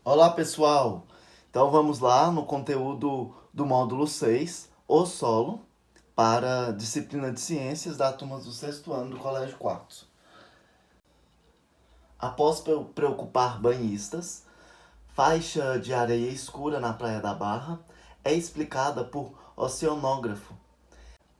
Olá, pessoal! Então vamos lá no conteúdo do módulo 6, o solo, para a disciplina de ciências da turma do sexto ano do Colégio Quarto. Após preocupar banhistas, faixa de areia escura na Praia da Barra é explicada por oceanógrafo.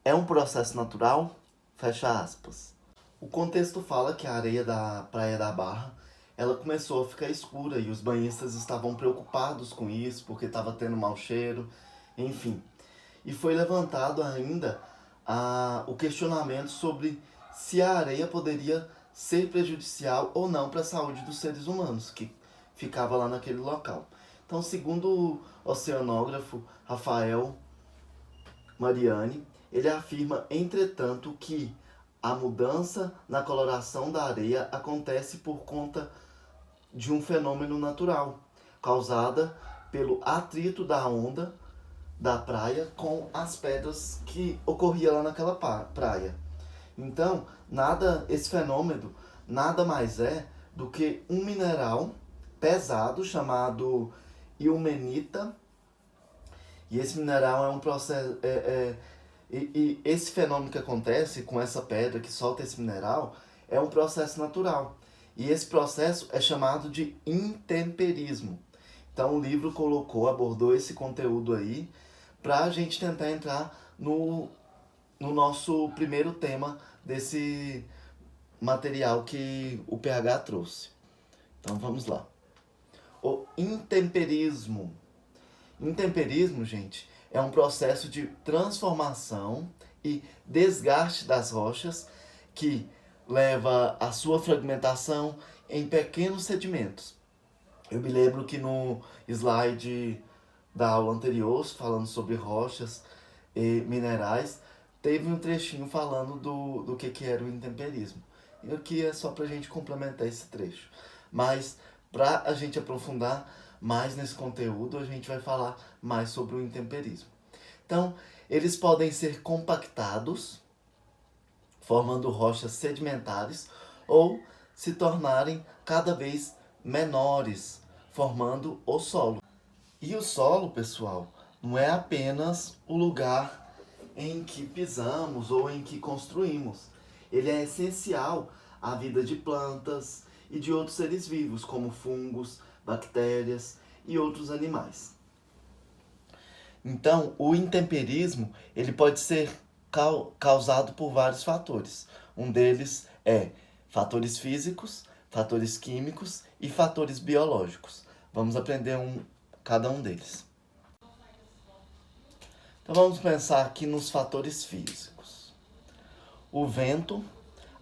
É um processo natural? Fecha aspas. O contexto fala que a areia da Praia da Barra ela começou a ficar escura e os banhistas estavam preocupados com isso porque estava tendo mau cheiro, enfim. E foi levantado ainda o questionamento sobre se a areia poderia ser prejudicial ou não para a saúde dos seres humanos que ficava lá naquele local. Então, segundo o oceanógrafo Rafael Mariani, ele afirma, entretanto, que a mudança na coloração da areia acontece por conta de um fenômeno natural, causada pelo atrito da onda da praia com as pedras que ocorria lá naquela praia. Então, esse fenômeno nada mais é do que um mineral pesado chamado ilmenita. E esse mineral é um processo. E esse fenômeno que acontece com essa pedra que solta esse mineral é um processo natural. E esse processo é chamado de intemperismo. Então o livro abordou esse conteúdo aí para a gente tentar entrar no nosso primeiro tema desse material que o PH trouxe. Então vamos lá. O intemperismo. Intemperismo, gente, é um processo de transformação e desgaste das rochas que leva à sua fragmentação em pequenos sedimentos. Eu me lembro que no slide da aula anterior, falando sobre rochas e minerais, teve um trechinho falando do que era o intemperismo. E aqui é só para a gente complementar esse trecho. Mas para a gente aprofundar mais nesse conteúdo, a gente vai falar mais sobre o intemperismo. Então, eles podem ser compactados, formando rochas sedimentares, ou se tornarem cada vez menores, formando o solo. E o solo, pessoal, não é apenas o lugar em que pisamos ou em que construímos. Ele é essencial à vida de plantas e de outros seres vivos, como fungos, bactérias e outros animais. Então, o intemperismo ele pode ser causado por vários fatores. Um deles é fatores físicos, fatores químicos e fatores biológicos. Vamos aprender cada um deles. Então vamos pensar aqui nos fatores físicos. O vento,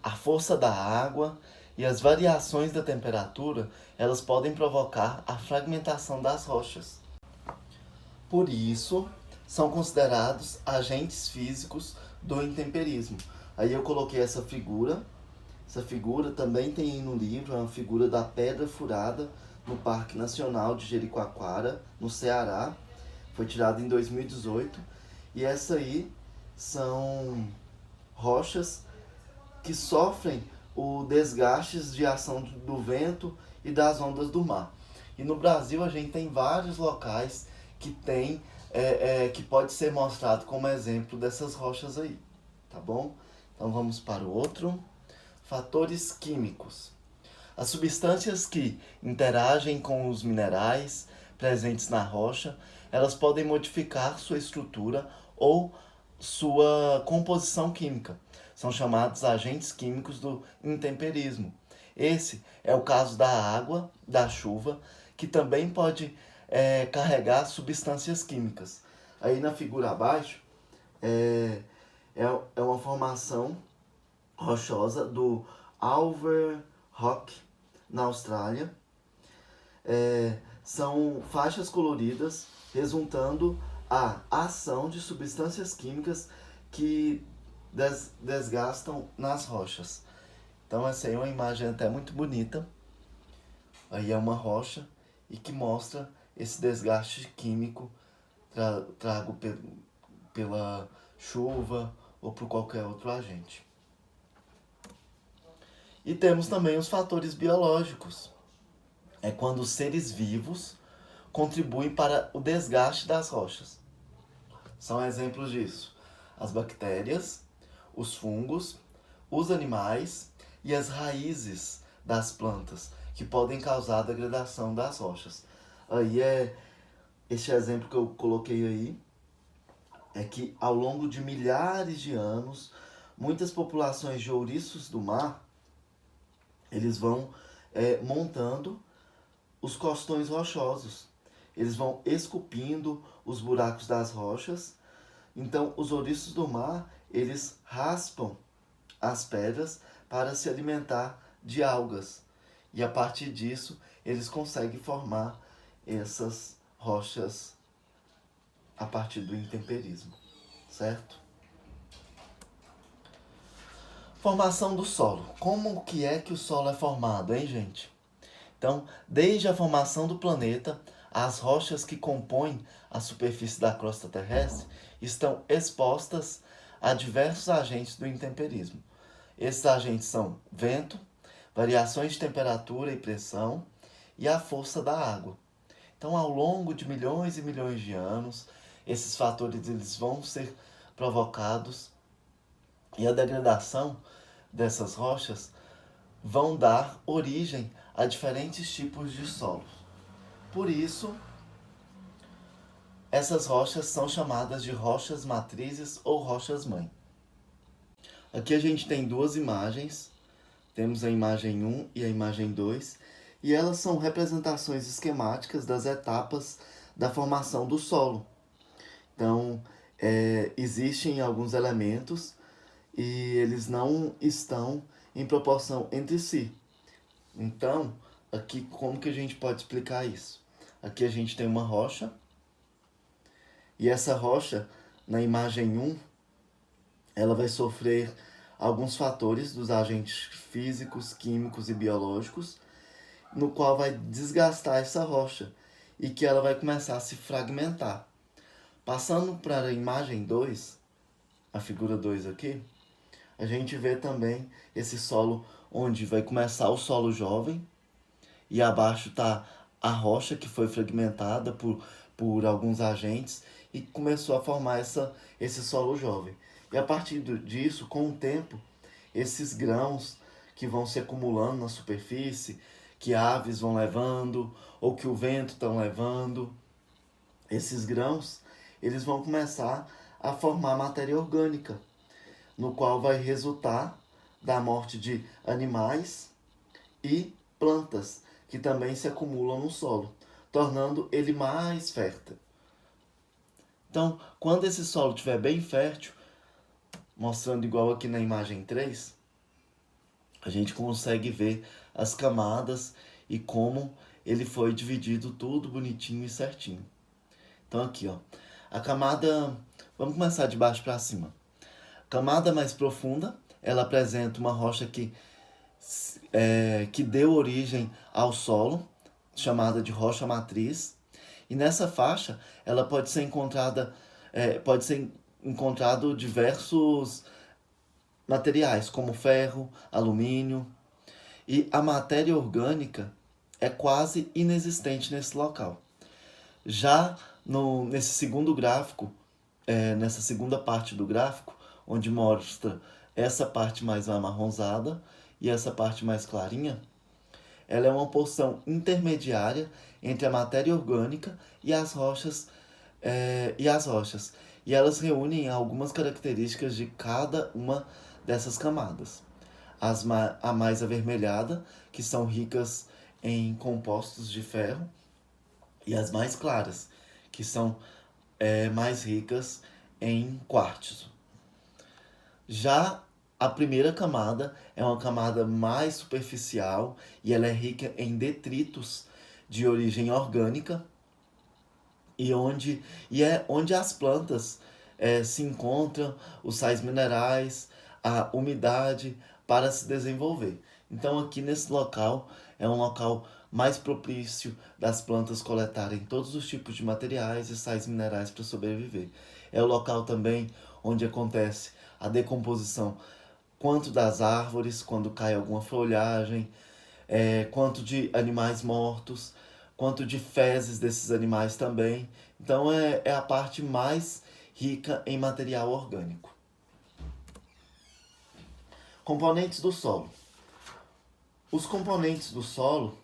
a força da água e as variações da temperatura, elas podem provocar a fragmentação das rochas. Por isso, são considerados agentes físicos do intemperismo. Aí eu coloquei essa figura. Essa figura também tem aí no livro, é uma figura da pedra furada no Parque Nacional de Jericoacoara, no Ceará. Foi tirada em 2018. E essa aí são rochas que sofrem o desgastes de ação do vento e das ondas do mar. E no Brasil a gente tem vários locais que que pode ser mostrado como exemplo dessas rochas aí, tá bom? Então vamos para o outro. Fatores químicos. As substâncias que interagem com os minerais presentes na rocha, elas podem modificar sua estrutura ou sua composição química. São chamados agentes químicos do intemperismo. Esse é o caso da água, da chuva, que também pode carregar substâncias químicas. Aí na figura abaixo é, é uma formação rochosa do Alver Rock, na Austrália. São faixas coloridas resultando a ação de substâncias químicas que desgastam nas rochas. Então essa aí é uma imagem até muito bonita. Aí é uma rocha e que mostra esse desgaste químico trago pela chuva ou por qualquer outro agente. E temos também os fatores biológicos. é quando os seres vivos contribuem para o desgaste das rochas. São exemplos disso: as bactérias, os fungos, os animais e as raízes das plantas, que podem causar a degradação das rochas. Aí este exemplo que eu coloquei aí é que ao longo de milhares de anos, muitas populações de ouriços do mar, eles vão montando os costões rochosos. Eles vão esculpindo os buracos das rochas. Então, os ouriços do mar, eles raspam as pedras para se alimentar de algas. E a partir disso, eles conseguem formar essas rochas a partir do intemperismo, certo? Formação do solo. Como que é que o solo é formado, hein, gente? Então, desde a formação do planeta, as rochas que compõem a superfície da crosta terrestre estão expostas a diversos agentes do intemperismo. Esses agentes são vento, variações de temperatura e pressão e a força da água. Então, ao longo de milhões e milhões de anos, esses fatores eles vão ser provocados e a degradação dessas rochas vão dar origem a diferentes tipos de solos. Por isso, essas rochas são chamadas de rochas matrizes ou rochas mãe. Aqui a gente tem duas imagens, temos a imagem 1 e a imagem 2, e elas são representações esquemáticas das etapas da formação do solo. Então, existem alguns elementos e eles não estão em proporção entre si. Então, aqui como que a gente pode explicar isso? Aqui a gente tem uma rocha, e essa rocha, na imagem 1, ela vai sofrer alguns fatores dos agentes físicos, químicos e biológicos, no qual vai desgastar essa rocha e que ela vai começar a se fragmentar. Passando para a imagem 2, a figura 2 aqui, a gente vê também esse solo onde vai começar o solo jovem e abaixo está a rocha que foi fragmentada por alguns agentes e começou a formar esse solo jovem. E a partir disso, com o tempo, esses grãos que vão se acumulando na superfície, que aves vão levando ou que o vento está levando, esses grãos, eles vão começar a formar matéria orgânica, no qual vai resultar da morte de animais e plantas que também se acumulam no solo, tornando ele mais fértil. Então, quando esse solo estiver bem fértil, mostrando igual aqui na imagem 3, a gente consegue ver as camadas e como ele foi dividido tudo bonitinho e certinho. Então aqui, ó, a camada, vamos começar de baixo para cima. Camada mais profunda, ela apresenta uma rocha que deu origem ao solo, chamada de rocha matriz. E nessa faixa, ela pode ser encontrado diversos materiais, como ferro, alumínio. E a matéria orgânica é quase inexistente nesse local. Já nesse segundo gráfico, nessa segunda parte do gráfico, onde mostra essa parte mais amarronzada e essa parte mais clarinha, ela é uma porção intermediária entre a matéria orgânica e as rochas. E elas reúnem algumas características de cada uma dessas camadas. A mais avermelhada, que são ricas em compostos de ferro, e as mais claras, que são mais ricas em quartzo. Já a primeira camada é uma camada mais superficial e ela é rica em detritos de origem orgânica e é onde as plantas se encontram, os sais minerais, a umidade para se desenvolver. Então aqui nesse local é um local mais propício das plantas coletarem todos os tipos de materiais e sais minerais para sobreviver. É o local também onde acontece a decomposição quanto das árvores, quando cai alguma folhagem, quanto de animais mortos, quanto de fezes desses animais também. Então é a parte mais rica em material orgânico. Componentes do solo. Os componentes do solo,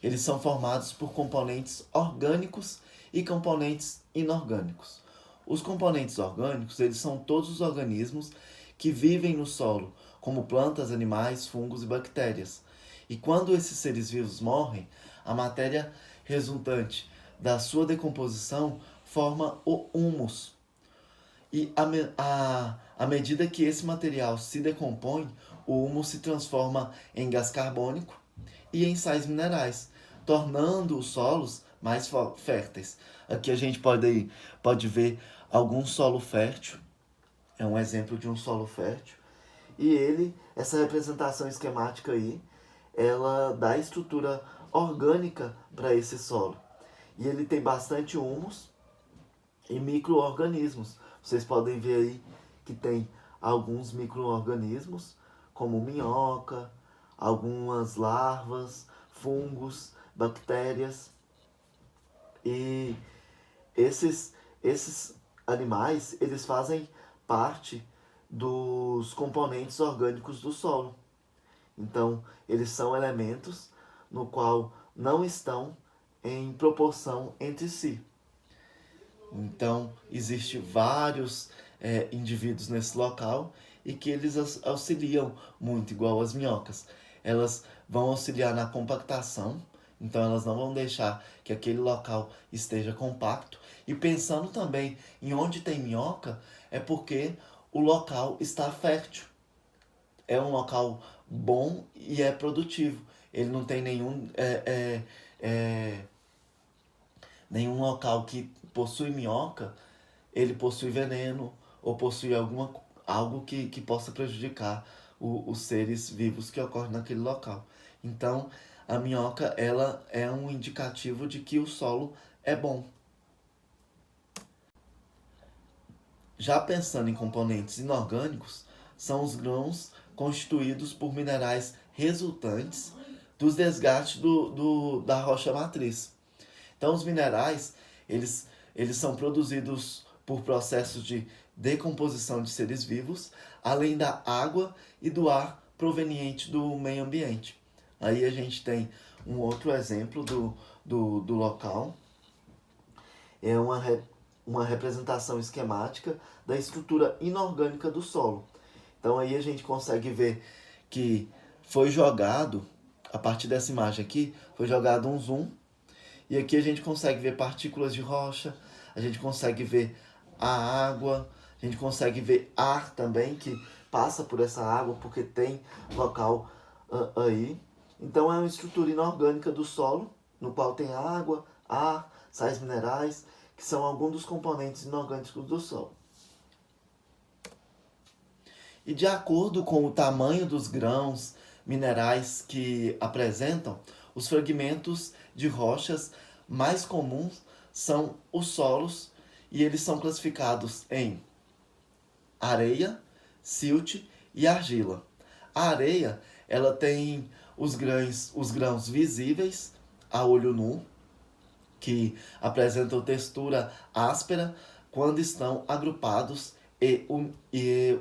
eles são formados por componentes orgânicos e componentes inorgânicos. Os componentes orgânicos, eles são todos os organismos que vivem no solo, como plantas, animais, fungos e bactérias. E quando esses seres vivos morrem, a matéria resultante da sua decomposição forma o humus. E à medida que esse material se decompõe, o humus se transforma em gás carbônico e em sais minerais, tornando os solos mais férteis. Aqui a gente pode ver algum solo fértil, é um exemplo de um solo fértil. E essa representação esquemática aí, ela dá estrutura orgânica para esse solo. E ele tem bastante humus e micro-organismos. Vocês podem ver aí que tem alguns micro-organismos, como minhoca, algumas larvas, fungos, bactérias. E esses animais, eles fazem parte dos componentes orgânicos do solo. Então, eles são elementos no qual não estão em proporção entre si. Então, existem vários indivíduos nesse local e que eles auxiliam muito, igual as minhocas. Elas vão auxiliar na compactação, então elas não vão deixar que aquele local esteja compacto. E pensando também em onde tem minhoca, é porque o local está fértil. É um local bom e é produtivo. Ele não tem nenhum local que possui minhoca, ele possui veneno ou possui algo que possa prejudicar os seres vivos que ocorrem naquele local. Então, a minhoca ela é um indicativo de que o solo é bom. Já pensando em componentes inorgânicos, são os grãos constituídos por minerais resultantes dos desgastes da rocha matriz. Então, os minerais, eles são produzidos por processos de decomposição de seres vivos, além da água e do ar proveniente do meio ambiente. Aí a gente tem um outro exemplo do local. É uma representação esquemática da estrutura inorgânica do solo. Então aí a gente consegue ver que foi jogado, a partir dessa imagem aqui, foi jogado um zoom. E aqui a gente consegue ver partículas de rocha, a gente consegue ver a água, a gente consegue ver ar também, que passa por essa água, porque tem local aí. Então é uma estrutura inorgânica do solo, no qual tem água, ar, sais minerais, que são alguns dos componentes inorgânicos do solo. E de acordo com o tamanho dos grãos minerais que apresentam, os fragmentos de rochas mais comuns são os solos e eles são classificados em areia, silt e argila. A areia, ela tem os grãos visíveis a olho nu, que apresentam textura áspera quando estão agrupados e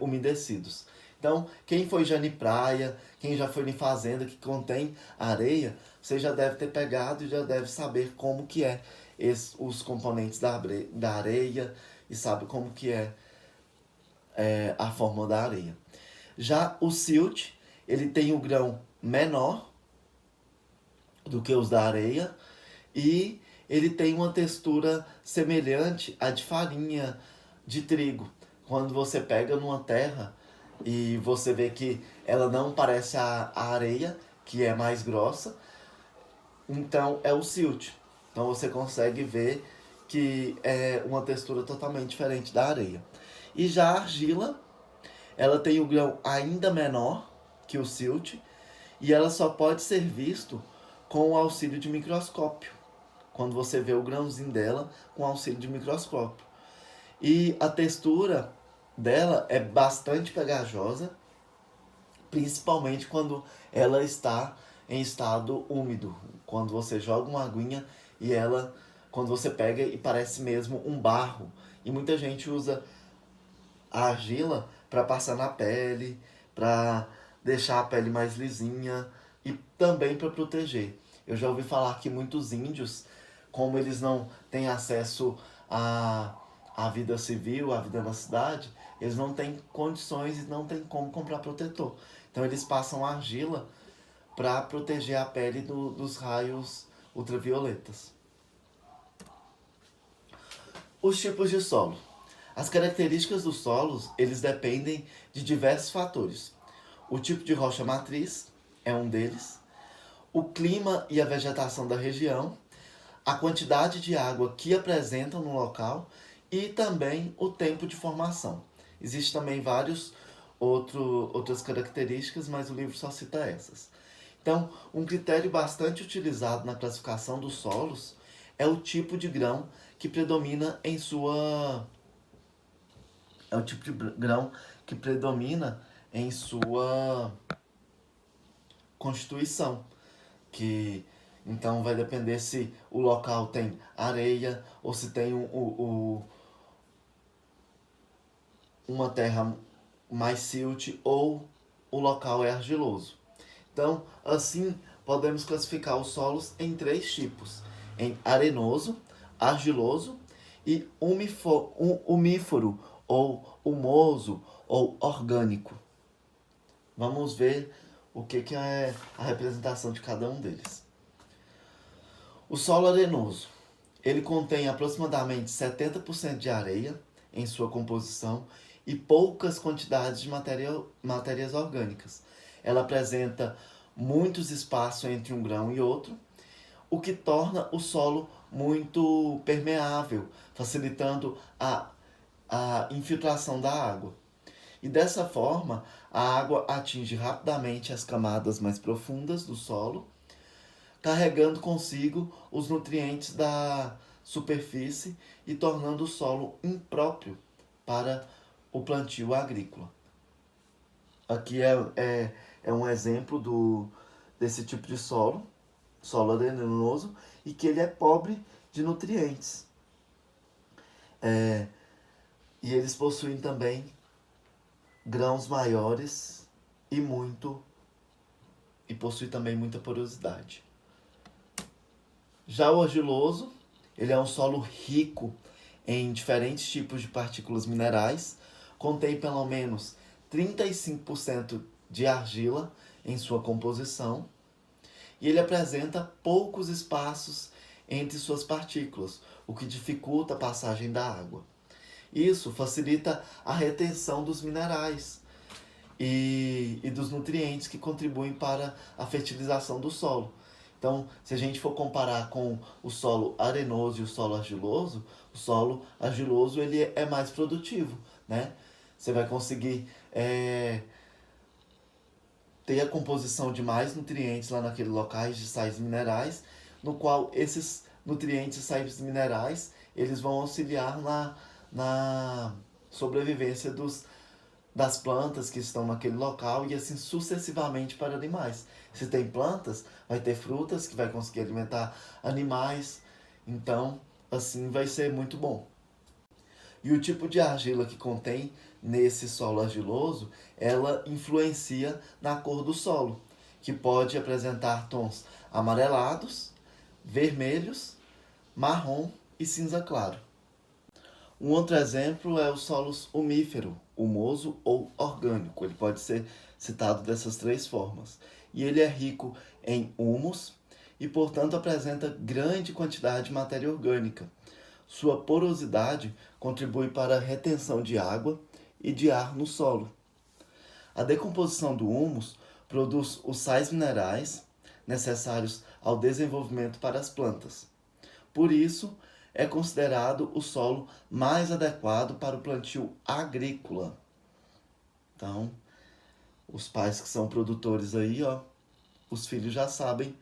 umedecidos. Então, quem foi já em praia, quem já foi em fazenda que contém areia, você já deve ter pegado e já deve saber como que é os componentes da areia e sabe como que é a forma da areia. Já o silt, ele tem o grão menor do que os da areia e ele tem uma textura semelhante à de farinha de trigo. Quando você pega numa terra e você vê que ela não parece a areia, que é mais grossa, então é o silt. Então você consegue ver que é uma textura totalmente diferente da areia. E já a argila, ela tem o grão ainda menor que o silt e ela só pode ser visto com o auxílio de microscópio. Quando você vê o grãozinho dela com auxílio de microscópio. E a textura dela é bastante pegajosa, principalmente quando ela está em estado úmido, quando você joga uma aguinha e ela, quando você pega e parece mesmo um barro. E muita gente usa a argila para passar na pele, para deixar a pele mais lisinha e também para proteger. Eu já ouvi falar que muitos índios, como eles não têm acesso à vida civil, à vida na cidade, eles não têm condições e não têm como comprar protetor. Então eles passam argila para proteger a pele dos raios ultravioletas. Os tipos de solo. As características dos solos, eles dependem de diversos fatores. O tipo de rocha matriz é um deles, o clima e a vegetação da região, a quantidade de água que apresentam no local e também o tempo de formação. Existem também outras características, mas o livro só cita essas. Então, um critério bastante utilizado na classificação dos solos é o tipo de grão que predomina em sua é o tipo de grão que predomina em sua constituição, que então vai depender se o local tem areia ou se tem uma terra mais silt ou o local é argiloso. Então, assim, podemos classificar os solos em três tipos: em arenoso, argiloso e umífero ou humoso ou orgânico. Vamos ver o que é a representação de cada um deles. O solo arenoso, ele contém aproximadamente 70% de areia em sua composição e poucas quantidades de matérias orgânicas. Ela apresenta muitos espaços entre um grão e outro, o que torna o solo muito permeável, facilitando a infiltração da água. E dessa forma, a água atinge rapidamente as camadas mais profundas do solo, carregando consigo os nutrientes da superfície e tornando o solo impróprio para o plantio agrícola. Aqui é um exemplo desse tipo de solo arenoso, e que ele é pobre de nutrientes. E eles possuem também grãos maiores e possui também muita porosidade. Já o argiloso, ele é um solo rico em diferentes tipos de partículas minerais, contém pelo menos 35% de argila em sua composição, e ele apresenta poucos espaços entre suas partículas, o que dificulta a passagem da água. Isso facilita a retenção dos minerais e dos nutrientes que contribuem para a fertilização do solo. Então, se a gente for comparar com o solo arenoso e o solo argiloso ele é mais produtivo, né? Você vai conseguir ter a composição de mais nutrientes lá naqueles locais de sais minerais, no qual esses nutrientes e sais minerais eles vão auxiliar na sobrevivência das plantas que estão naquele local e assim sucessivamente para animais. Se tem plantas, vai ter frutas que vai conseguir alimentar animais, então assim vai ser muito bom. E o tipo de argila que contém nesse solo argiloso, ela influencia na cor do solo, que pode apresentar tons amarelados, vermelhos, marrom e cinza claro. Um outro exemplo é o solo umífero, humoso ou orgânico. Ele pode ser citado dessas três formas. E ele é rico em humus e, portanto, apresenta grande quantidade de matéria orgânica. Sua porosidade contribui para a retenção de água e de ar no solo. A decomposição do humus produz os sais minerais necessários ao desenvolvimento para as plantas. Por isso, é considerado o solo mais adequado para o plantio agrícola. Então, os pais que são produtores aí, os filhos já sabem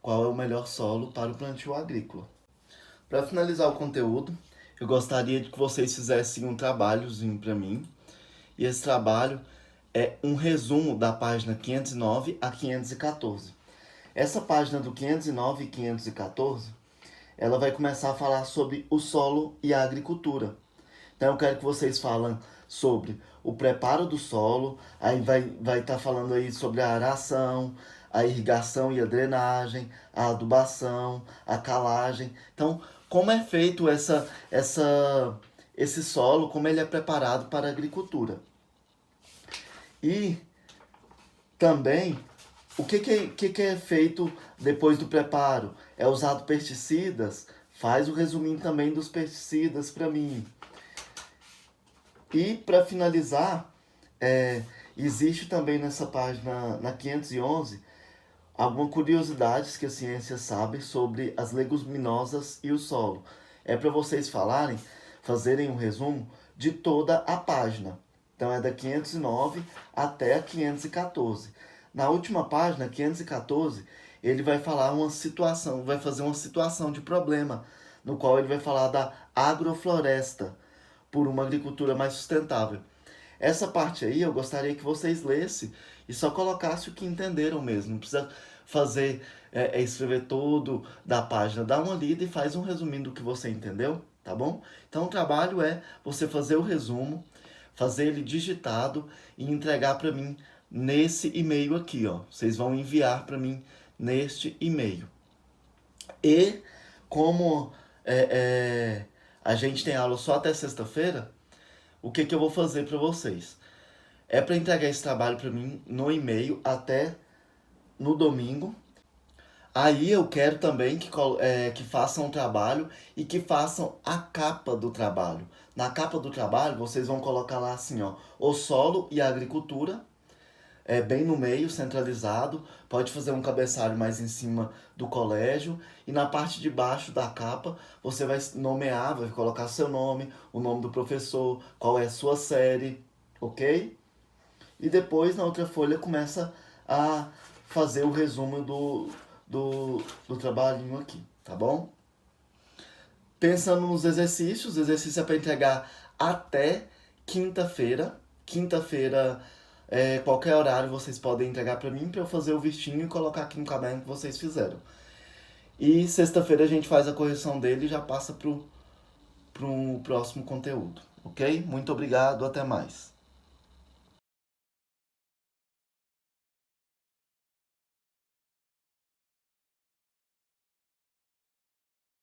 qual é o melhor solo para o plantio agrícola. Para finalizar o conteúdo, eu gostaria de que vocês fizessem um trabalhozinho para mim. E esse trabalho é um resumo da página 509 a 514. Essa página do 509 e 514, ela vai começar a falar sobre o solo e a agricultura. Então eu quero que vocês falem sobre o preparo do solo, aí vai estar falando aí sobre a aração, a irrigação e a drenagem, a adubação, a calagem. Então, como é feito esse solo, como ele é preparado para a agricultura. E também, o que é feito depois do preparo? É usado pesticidas? Faz o resuminho também dos pesticidas para mim. E para finalizar, existe também nessa página, na 511, algumas curiosidades que a ciência sabe sobre as leguminosas e o solo. É para vocês fazerem um resumo de toda a página. Então é da 509 até a 514. Na última página, 514, ele vai falar vai fazer uma situação de problema, no qual ele vai falar da agrofloresta, por uma agricultura mais sustentável. Essa parte aí eu gostaria que vocês lessem e só colocassem o que entenderam mesmo. Não precisa escrever todo da página. Dá uma lida e faz um resuminho do que você entendeu, tá bom? Então o trabalho é você fazer o resumo, fazer ele digitado e entregar para mim nesse e-mail aqui, ó. Vocês vão enviar para mim neste e-mail. E como a gente tem aula só até sexta-feira, o que eu vou fazer para vocês? É para entregar esse trabalho para mim no e-mail até no domingo. Aí eu quero também que façam o trabalho e que façam a capa do trabalho. Na capa do trabalho, vocês vão colocar lá assim, ó, o solo e a agricultura, bem no meio, centralizado. Pode fazer um cabeçalho mais em cima do colégio. E na parte de baixo da capa, você vai nomear, vai colocar seu nome, o nome do professor, qual é a sua série, ok? E depois, na outra folha, começa a fazer o resumo do trabalhinho aqui, tá bom? Pensando nos exercícios, o exercício é para entregar até quinta-feira. Quinta-feira, qualquer horário vocês podem entregar para mim, para eu fazer o vistinho e colocar aqui no caderno que vocês fizeram. E sexta-feira a gente faz a correção dele e já passa pro próximo conteúdo, ok? Muito obrigado, até mais.